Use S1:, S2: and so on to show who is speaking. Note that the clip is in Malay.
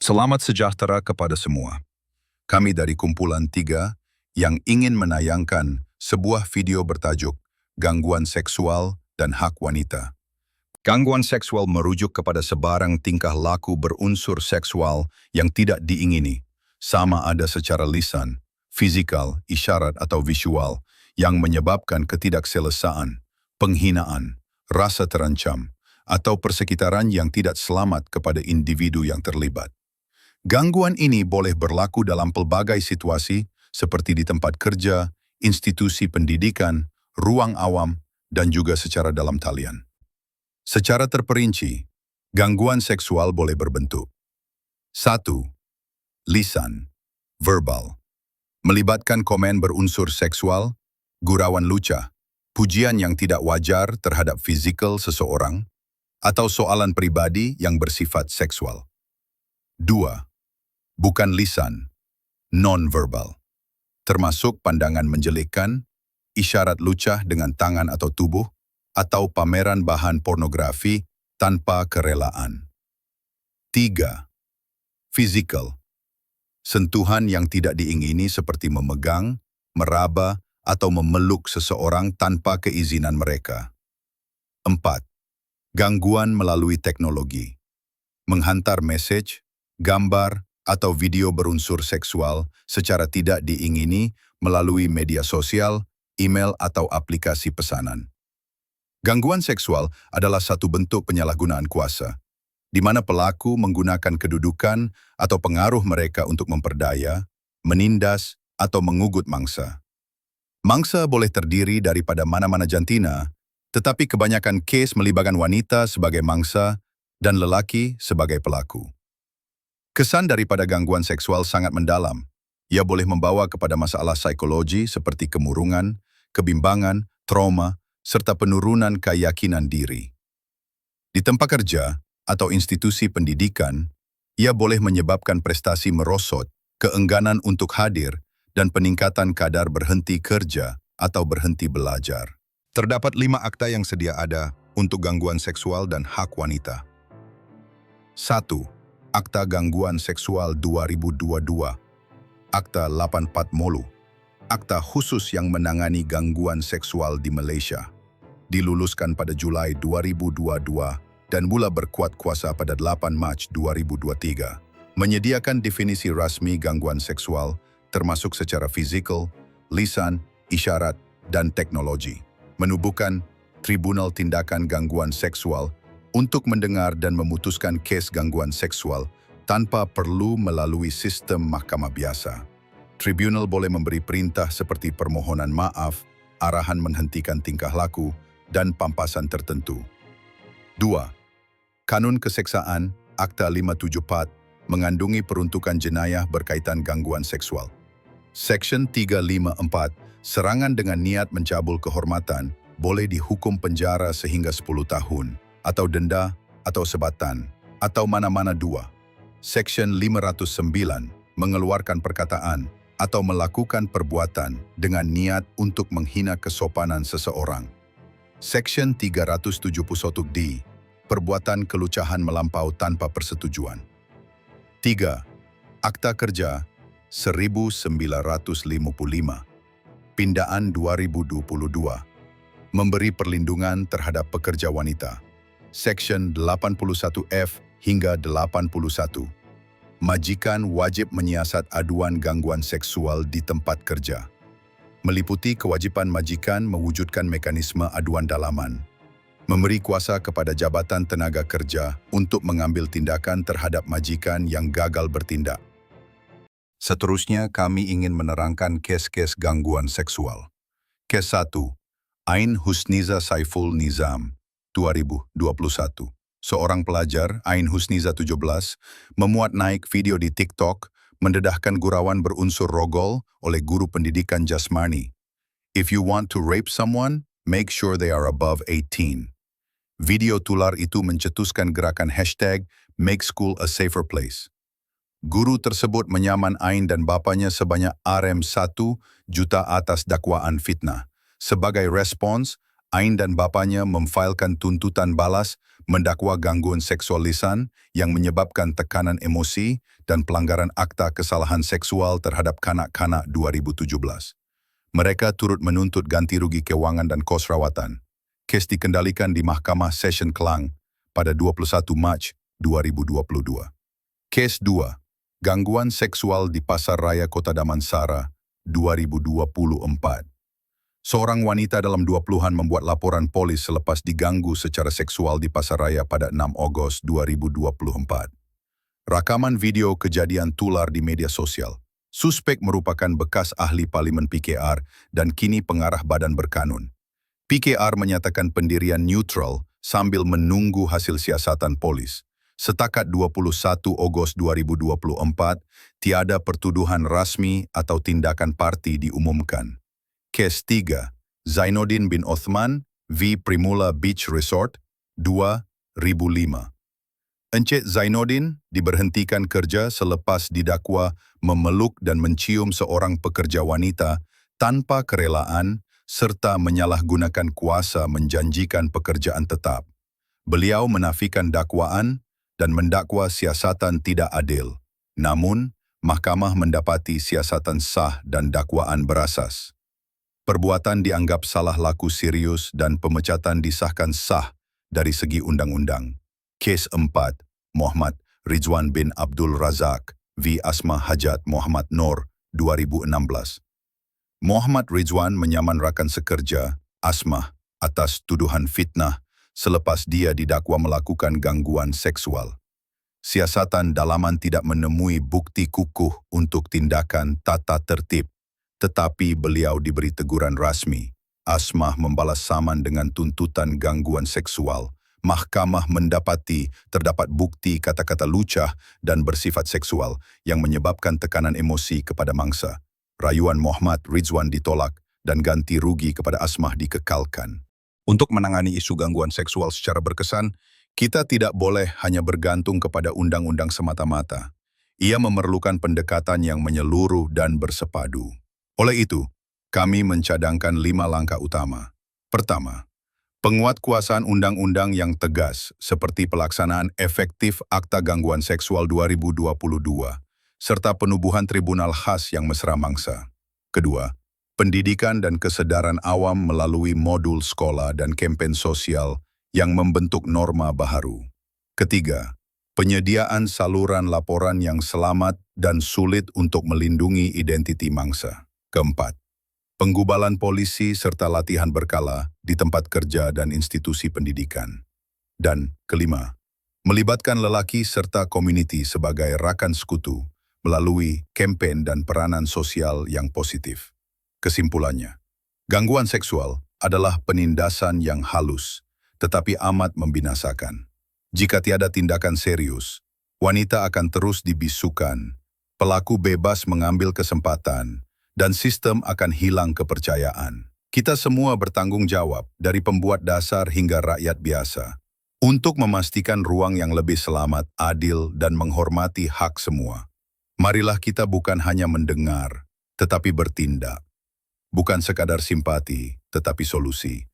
S1: Selamat sejahtera kepada semua. Kami dari Kumpulan 3 yang ingin menayangkan sebuah video bertajuk Gangguan Seksual dan Hak Wanita. Gangguan seksual merujuk kepada sebarang tingkah laku berunsur seksual yang tidak diingini, sama ada secara lisan, fisikal, isyarat atau visual, yang menyebabkan ketidakselesaan, penghinaan, rasa terancam, atau persekitaran yang tidak selamat kepada individu yang terlibat. Gangguan ini boleh berlaku dalam pelbagai situasi seperti di tempat kerja, institusi pendidikan, ruang awam, dan juga secara dalam talian. Secara terperinci, gangguan seksual boleh berbentuk 1. Lisan, verbal, melibatkan komen berunsur seksual, gurauan lucah, pujian yang tidak wajar terhadap fisikal seseorang, atau soalan pribadi yang bersifat seksual. 2. Bukan lisan, non-verbal, termasuk pandangan menjelikkan, isyarat lucah dengan tangan atau tubuh, atau pameran bahan pornografi tanpa kerelaan. 3. Physical, sentuhan yang tidak diingini seperti memegang, meraba, atau memeluk seseorang tanpa keizinan mereka. 4. Gangguan melalui teknologi, menghantar message, gambar, atau video berunsur seksual secara tidak diingini melalui media sosial, email, atau aplikasi pesanan. Gangguan seksual adalah satu bentuk penyalahgunaan kuasa, di mana pelaku menggunakan kedudukan atau pengaruh mereka untuk memperdaya, menindas, atau mengugut mangsa. Mangsa boleh terdiri daripada mana-mana jantina, tetapi kebanyakan kes melibatkan wanita sebagai mangsa dan lelaki sebagai pelaku. Kesan daripada gangguan seksual sangat mendalam. Ia boleh membawa kepada masalah psikologi seperti kemurungan, kebimbangan, trauma, serta penurunan keyakinan diri. Di tempat kerja atau institusi pendidikan, ia boleh menyebabkan prestasi merosot, keengganan untuk hadir, dan peningkatan kadar berhenti kerja atau berhenti belajar. Terdapat 5 akta yang sedia ada untuk gangguan seksual dan hak wanita. 1. Akta Gangguan Seksual 2022, Akta 84 Molu, akta khusus yang menangani gangguan seksual di Malaysia, diluluskan pada Julai 2022 dan mula berkuat kuasa pada 8 Mac 2023, menyediakan definisi rasmi gangguan seksual termasuk secara fisikal, lisan, isyarat, dan teknologi, menubuhkan Tribunal Tindakan Gangguan Seksual untuk mendengar dan memutuskan kes gangguan seksual tanpa perlu melalui sistem mahkamah biasa. Tribunal boleh memberi perintah seperti permohonan maaf, arahan menghentikan tingkah laku, dan pampasan tertentu. 2. Kanun Keseksaan, Akta 574, mengandungi peruntukan jenayah berkaitan gangguan seksual. Seksyen 354, serangan dengan niat mencabul kehormatan, boleh dihukum penjara sehingga 10 tahun, atau denda, atau sebatan, atau mana-mana dua. Seksyen 509 mengeluarkan perkataan atau melakukan perbuatan dengan niat untuk menghina kesopanan seseorang. Seksyen 371D, perbuatan kelucahan melampau tanpa persetujuan. 3. Akta Kerja 1955, Pindaan 2022, memberi perlindungan terhadap pekerja wanita. Seksyen 81F hingga 81. Majikan wajib menyiasat aduan gangguan seksual di tempat kerja. Meliputi kewajiban majikan mewujudkan mekanisme aduan dalaman. Memberi kuasa kepada Jabatan Tenaga Kerja untuk mengambil tindakan terhadap majikan yang gagal bertindak. Seterusnya, kami ingin menerangkan kes-kes gangguan seksual. Kes 1. Ain Husniza Saiful Nizam, 2021. Seorang pelajar, Ain Husniza 17, memuat naik video di TikTok mendedahkan gurauan berunsur rogol oleh guru pendidikan jasmani. If you want to rape someone, make sure they are above 18. Video tular itu mencetuskan gerakan hashtag Make School a Safer Place. Guru tersebut menyaman Ain dan bapanya sebanyak RM1 juta atas dakwaan fitnah. Sebagai respons, Ain dan bapanya memfailkan tuntutan balas mendakwa gangguan seksual lisan yang menyebabkan tekanan emosi dan pelanggaran Akta Kesalahan Seksual terhadap kanak-kanak 2017. Mereka turut menuntut ganti rugi keuangan dan kos rawatan. Kes dikendalikan di Mahkamah Session Kelang pada 21 Mac 2022. Kes 2. Gangguan seksual di Pasar Raya Kota Damansara 2024. Seorang wanita dalam 20-an membuat laporan polis selepas diganggu secara seksual di Pasar Raya pada 6 Ogos 2024. Rakaman video kejadian tular di media sosial. Suspek merupakan bekas ahli parlimen PKR dan kini pengarah badan berkanun. PKR menyatakan pendirian neutral sambil menunggu hasil siasatan polis. Setakat 21 Ogos 2024, tiada pertuduhan rasmi atau tindakan parti diumumkan. Kes 3. Zainuddin bin Othman v. Primula Beach Resort 2005. Encik Zainuddin diberhentikan kerja selepas didakwa memeluk dan mencium seorang pekerja wanita tanpa kerelaan serta menyalahgunakan kuasa menjanjikan pekerjaan tetap. Beliau menafikan dakwaan dan mendakwa siasatan tidak adil. Namun, mahkamah mendapati siasatan sah dan dakwaan berasas. Perbuatan dianggap salah laku serius dan pemecatan disahkan sah dari segi undang-undang. Kes 4. Muhammad Rizwan bin Abdul Razak v. Asma Hajat Muhammad Nur 2016. Muhammad Rizwan menyaman rakan sekerja, Asma, atas tuduhan fitnah selepas dia didakwa melakukan gangguan seksual. Siasatan dalaman tidak menemui bukti kukuh untuk tindakan tata tertib, tetapi beliau diberi teguran rasmi. Asma membalas saman dengan tuntutan gangguan seksual. Mahkamah mendapati terdapat bukti kata-kata lucah dan bersifat seksual yang menyebabkan tekanan emosi kepada mangsa. Rayuan Muhammad Rizwan ditolak dan ganti rugi kepada Asma dikekalkan. Untuk menangani isu gangguan seksual secara berkesan, kita tidak boleh hanya bergantung kepada undang-undang semata-mata. Ia memerlukan pendekatan yang menyeluruh dan bersepadu. Oleh itu, kami mencadangkan 5 langkah utama. Pertama, penguatkuasaan undang-undang yang tegas seperti pelaksanaan efektif Akta Gangguan Seksual 2022, serta penubuhan tribunal khas yang mesra mangsa. Kedua, pendidikan dan kesedaran awam melalui modul sekolah dan kampanye sosial yang membentuk norma baharu. Ketiga, penyediaan saluran laporan yang selamat dan sulit untuk melindungi identiti mangsa. Keempat, penggubalan polisi serta latihan berkala di tempat kerja dan institusi pendidikan. Dan kelima, melibatkan lelaki serta komuniti sebagai rakan sekutu melalui kampanye dan peranan sosial yang positif. Kesimpulannya, gangguan seksual adalah penindasan yang halus, tetapi amat membinasakan. Jika tiada tindakan serius, wanita akan terus dibisukan, pelaku bebas mengambil kesempatan, dan sistem akan hilang kepercayaan. Kita semua bertanggung jawab, dari pembuat dasar hingga rakyat biasa, untuk memastikan ruang yang lebih selamat, adil, dan menghormati hak semua. Marilah kita bukan hanya mendengar, tetapi bertindak. Bukan sekadar simpati, tetapi solusi.